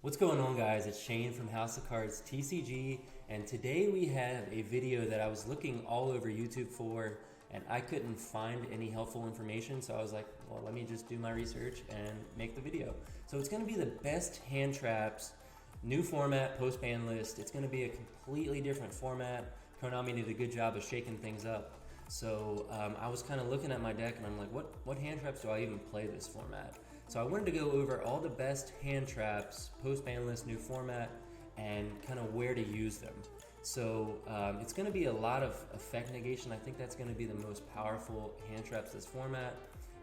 What's going on, guys? It's Shane from House of Cards TCG, and today we have a video that I was looking all over YouTube for, and I couldn't find any helpful information, so I was like, well, let me just do my research and make the video. So it's going to be the best hand traps, new format, post-ban list. It's going to be a completely different format. Konami did a good job of shaking things up. So I was kind of looking at my deck, and I'm like, what hand traps do I even play this format? So I wanted to go over all the best hand traps, post-ban list, new format, and kind of where to use them. So it's going to be a lot of effect negation. I think that's going to be the most powerful hand traps this format.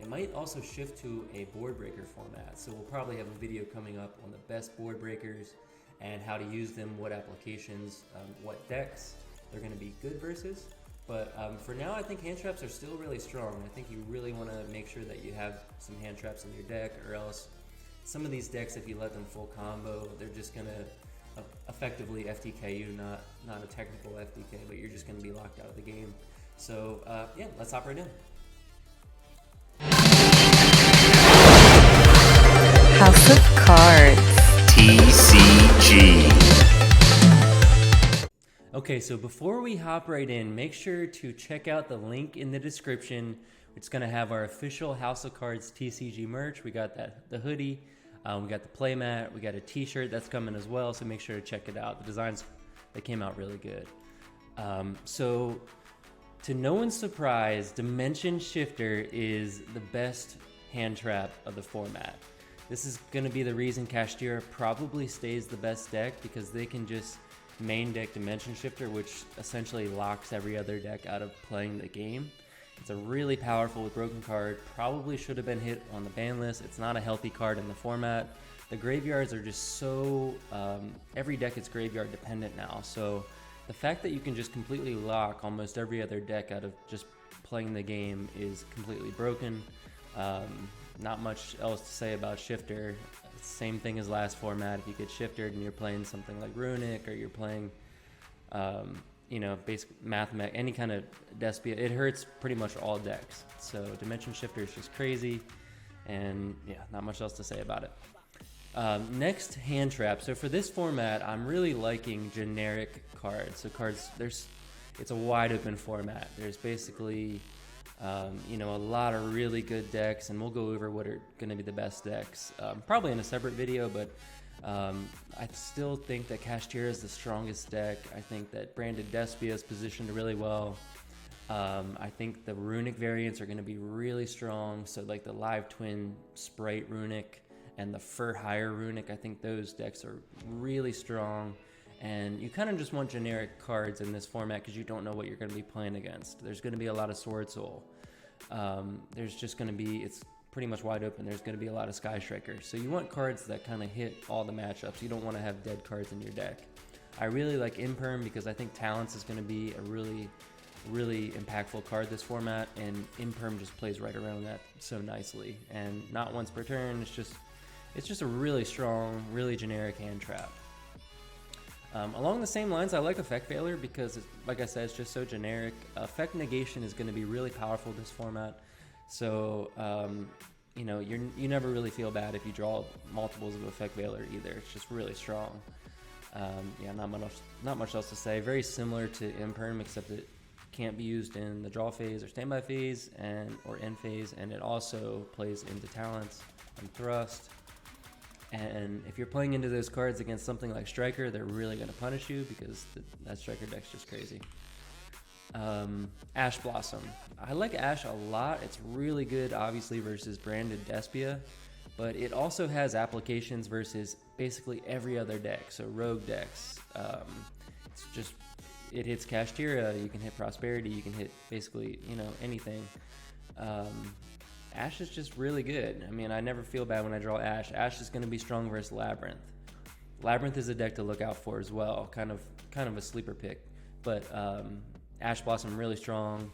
It might also shift to a board breaker format. So we'll probably have a video coming up on the best board breakers and how to use them, what applications, what decks they're going to be good versus. But for now, I think hand traps are still really strong. I think you really want to make sure that you have some hand traps in your deck, or else some of these decks, if you let them full combo, they're just going to effectively FTK you, not a technical FTK, but you're just going to be locked out of the game. So yeah, let's hop right in. House of Cards TCG. Okay, so before we hop right in, make sure to check out the link in the description. It's going to have our official House of Cards TCG merch. We got the hoodie, we got the playmat, we got a t-shirt that's coming as well, so make sure to check it out. The designs, they came out really good. So to no one's surprise, Dimension Shifter is the best hand trap of the format. This is going to be the reason Kashtira probably stays the best deck, because they can just main deck Dimension Shifter, which essentially locks every other deck out of playing the game. It's a really powerful broken card, probably should have been hit on the ban list. It's not a healthy card in the format. The graveyards are just so, every deck is graveyard dependent now, so the fact that you can just completely lock almost every other deck out of just playing the game is completely broken. Not much else to say about Shifter. Same thing as last format. If you get shifted and you're playing something like Runic, or you're playing, basic Mathemech, any kind of Despia, it hurts pretty much all decks. So Dimension Shifter is just crazy, and yeah, not much else to say about it. Next, hand trap. So for this format, I'm really liking generic cards. So cards, it's a wide open format. There's basically a lot of really good decks, and we'll go over what are going to be the best decks probably in a separate video, but I still think that Kashtira is the strongest deck. I think that Branded Despia is positioned really well. I think the Runic variants are going to be really strong, so like the Live Twin Sprite Runic and the Fur Hire Runic, I think those decks are really strong. And you kind of just want generic cards in this format because you don't know what you're going to be playing against. There's going to be a lot of Sword Soul. There's just going to be, it's pretty much wide open. There's going to be a lot of Sky Strikers. So you want cards that kind of hit all the matchups. You don't want to have dead cards in your deck. I really like Imperm because I think Talents is going to be a really, really impactful card this format. And Imperm just plays right around that so nicely. And not once per turn. It's just a really strong, really generic hand trap. Along the same lines, I like Effect Failure because, like I said, it's just so generic. Effect Negation is going to be really powerful this format, so you never really feel bad if you draw multiples of Effect Failure either. It's just really strong. Yeah, not much else to say. Very similar to Imperm, except it can't be used in the draw phase or standby phase or end phase, and it also plays into Talents and Thrust. And if you're playing into those cards against something like Striker, they're really going to punish you because that Striker deck's just crazy. Ash Blossom. I like Ash a lot. It's really good, obviously, versus Branded Despia, but it also has applications versus basically every other deck. So Rogue decks. It hits Kashtira, you can hit Prosperity, you can hit basically, anything. Ash is just really good. I mean, I never feel bad when I draw Ash. Ash is going to be strong versus Labyrinth. Labyrinth is a deck to look out for as well. Kind of a sleeper pick. But Ash Blossom really strong.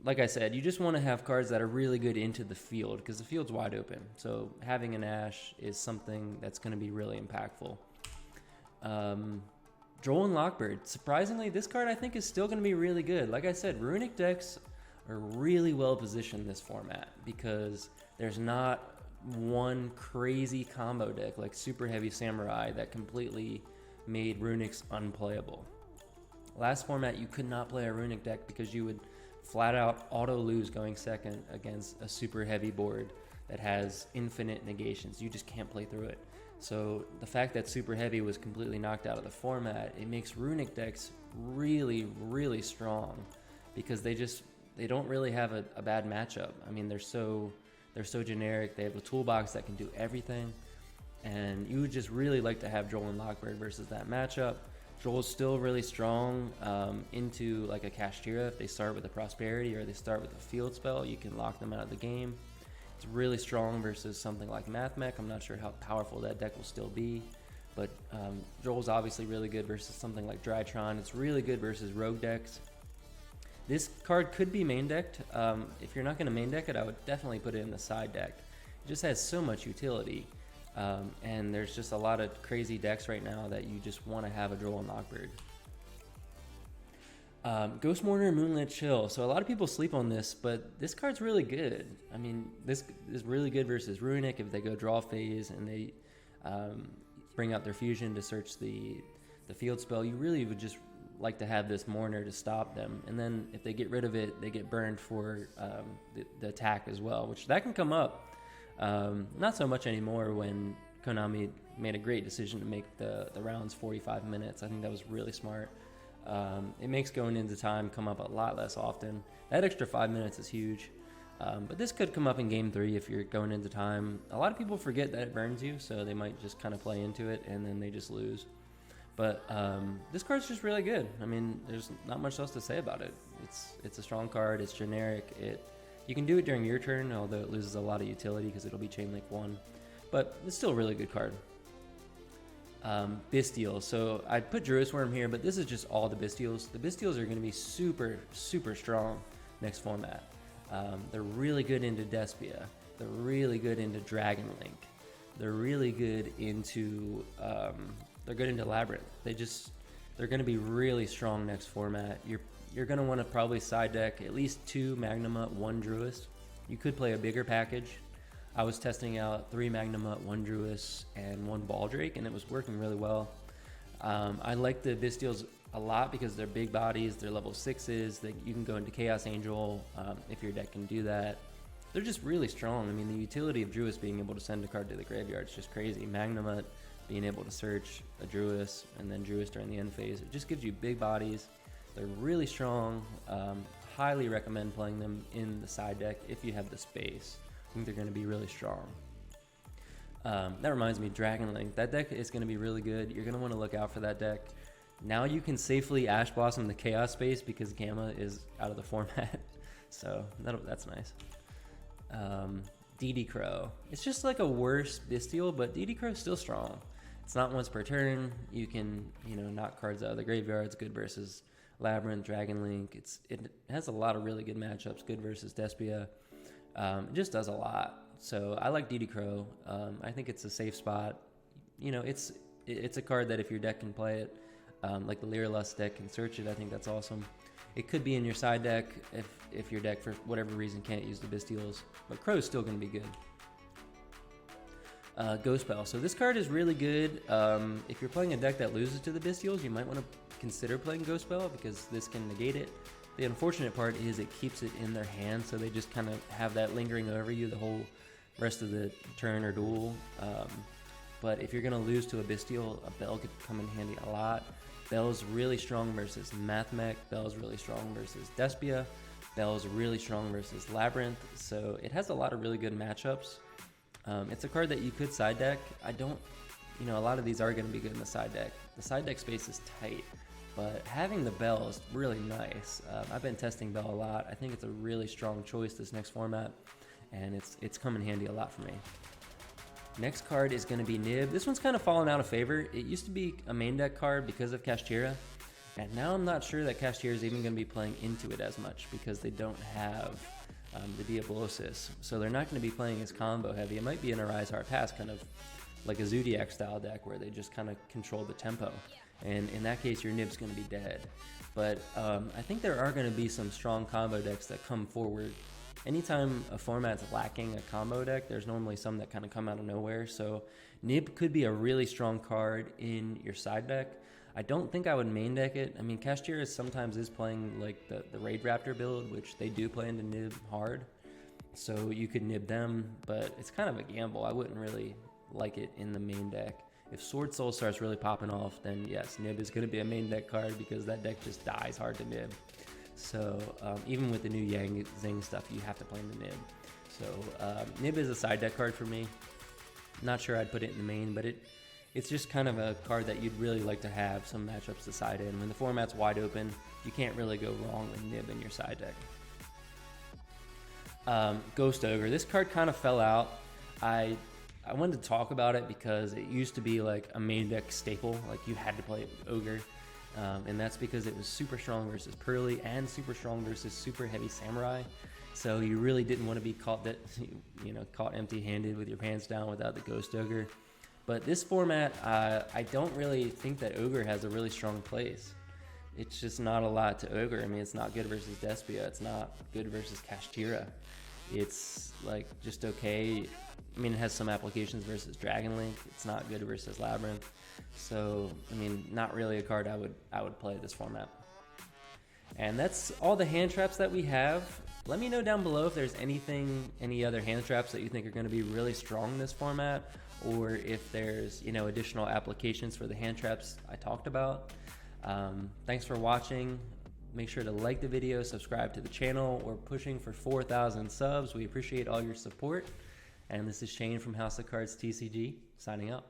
Like I said, you just want to have cards that are really good into the field because the field's wide open. So having an Ash is something that's going to be really impactful. Droll and Lockbird. Surprisingly, this card I think is still going to be really good. Like I said, Runic decks are really well positioned in this format because there's not one crazy combo deck like Super Heavy Samurai that completely made Runics unplayable. Last format, you could not play a Runic deck because you would flat out auto lose going second against a super heavy board that has infinite negations. You just can't play through it. So the fact that super heavy was completely knocked out of the format, it makes Runic decks really, really strong because they don't really have a bad matchup. I mean, they're so generic. They have a toolbox that can do everything, and you would just really like to have Joel and Lockbird versus that matchup. Joel's still really strong into like a Kashtira. If they start with a Prosperity or they start with a Field Spell, you can lock them out of the game. It's really strong versus something like Mathmech. I'm not sure how powerful that deck will still be, but Joel's obviously really good versus something like Drytron. It's really good versus rogue decks. This card could be main decked. If you're not going to main deck it, I would definitely put it in the side deck. It just has so much utility. And there's just a lot of crazy decks right now that you just want to have a Joel and Lockbird. Ghost Mortar and Moonlit Chill. So a lot of people sleep on this, but this card's really good. I mean, this is really good versus Runic if they go draw phase and they bring out their fusion to search the field spell. You really would just like to have this Mourner to stop them. And then if they get rid of it, they get burned for the attack as well, which that can come up. Not so much anymore when Konami made a great decision to make the rounds 45 minutes. I think that was really smart. It makes going into time come up a lot less often. That extra 5 minutes is huge. But this could come up in game 3 if you're going into time. A lot of people forget that it burns you, so they might just kind of play into it and then they just lose. But this card's just really good. I mean, there's not much else to say about it. It's a strong card. It's generic. You can do it during your turn, although it loses a lot of utility because it'll be Chain Link 1. But it's still a really good card. Bystial. So I put Druid Worm here, but this is just all the Bystials. The Bystials are going to be super, super strong next format. They're really good into Despia. They're really good into Dragon Link. They're really good into Labyrinth. They're going to be really strong next format. You're going to want to probably side deck at least 2 Magnuma, 1 Druist. You could play a bigger package. I was testing out 3 Magnuma, 1 Druist, and 1 Baldrake, and it was working really well. I like the Bystials a lot because they're big bodies, they're level 6s, you can go into Chaos Angel if your deck can do that. They're just really strong. I mean, the utility of Druist being able to send a card to the graveyard is just crazy. Magnuma being able to search a Druist and then Druist during the end phase, it just gives you big bodies. They're really strong. Highly recommend playing them in the side deck if you have the space. I think they're going to be really strong. That reminds me, Dragon Link. That deck is going to be really good. You're going to want to look out for that deck. Now you can safely Ash Blossom the Chaos space because Gamma is out of the format. So that's nice. DD Crow. It's just like a worse Bystial, but DD Crow is still strong. It's not once per turn. You can, knock cards out of the graveyard. It's good versus Labyrinth, Dragon Link. It has a lot of really good matchups. Good versus Despia. It just does a lot. So I like DD Crow. I think it's a safe spot. It's a card that if your deck can play it, like the Lyralust deck can search it, I think that's awesome. It could be in your side deck if your deck, for whatever reason, can't use the Bystials. But Crow's still going to be good. Ghost Spell. So this card is really good. If you're playing a deck that loses to the Bystials, you might want to consider playing Ghost Spell because this can negate it. The unfortunate part is it keeps it in their hand, so they just kind of have that lingering over you the whole rest of the turn or duel. But if you're going to lose to a Bystial, a Bell could come in handy a lot. Bell's really strong versus Mathmech. Bell's really strong versus Despia. Bell's really strong versus Labyrinth. So it has a lot of really good matchups. It's a card that you could side deck. A lot of these are going to be good in the side deck. The side deck space is tight. But having the Bell is really nice. I've been testing Bell a lot. I think it's a really strong choice this next format, and it's come in handy a lot for me. Next card is going to be Nib. This one's kind of fallen out of favor. It used to be a main deck card because of Kashtira, and now I'm not sure that Kashtira is even going to be playing into it as much because they don't have the Diablosis. So they're not going to be playing as combo heavy. It might be an Arise Hard Pass, kind of like a Zodiac style deck where they just kind of control the tempo. And in that case, your Nib's going to be dead. But I think there are going to be some strong combo decks that come forward anytime a format's lacking a combo deck, there's normally some that kind of come out of nowhere. So Nib could be a really strong card in your side deck. I don't think I would main deck it. I mean, Kashtira sometimes is playing like the Raid Raptor build, which they do play into Nib hard. So you could Nib them, but it's kind of a gamble. I wouldn't really like it in the main deck. If Sword Soul starts really popping off, then yes, Nib is going to be a main deck card because that deck just dies hard to Nib. So even with the new Yang Zing stuff, you have to play in the Nib. So Nib is a side deck card for me. Not sure I'd put it in the main, but it's just kind of a card that you'd really like to have some matchups to side in. When the format's wide open, you can't really go wrong with Nib in your side deck. Ghost Ogre. This card kind of fell out. I wanted to talk about it because it used to be like a main deck staple. Like you had to play Ogre. And that's because it was super strong versus Pearly and super strong versus super heavy Samurai. So you really didn't want to be caught caught empty-handed with your pants down without the Ghost Ogre. But this format, I don't really think that Ogre has a really strong place. It's just not a lot to Ogre. I mean, it's not good versus Despia. It's not good versus Kashtira. It's like just okay. I mean, it has some applications versus Dragon Link. It's not good versus Labyrinth. So, I mean, not really a card I would play this format. And that's all the hand traps that we have. Let me know down below if there's any other hand traps that you think are going to be really strong in this format, or if there's, additional applications for the hand traps I talked about. Thanks for watching. Make sure to like the video, subscribe to the channel. We're pushing for 4,000 subs. We appreciate all your support. And this is Shane from House of Cards TCG, signing out.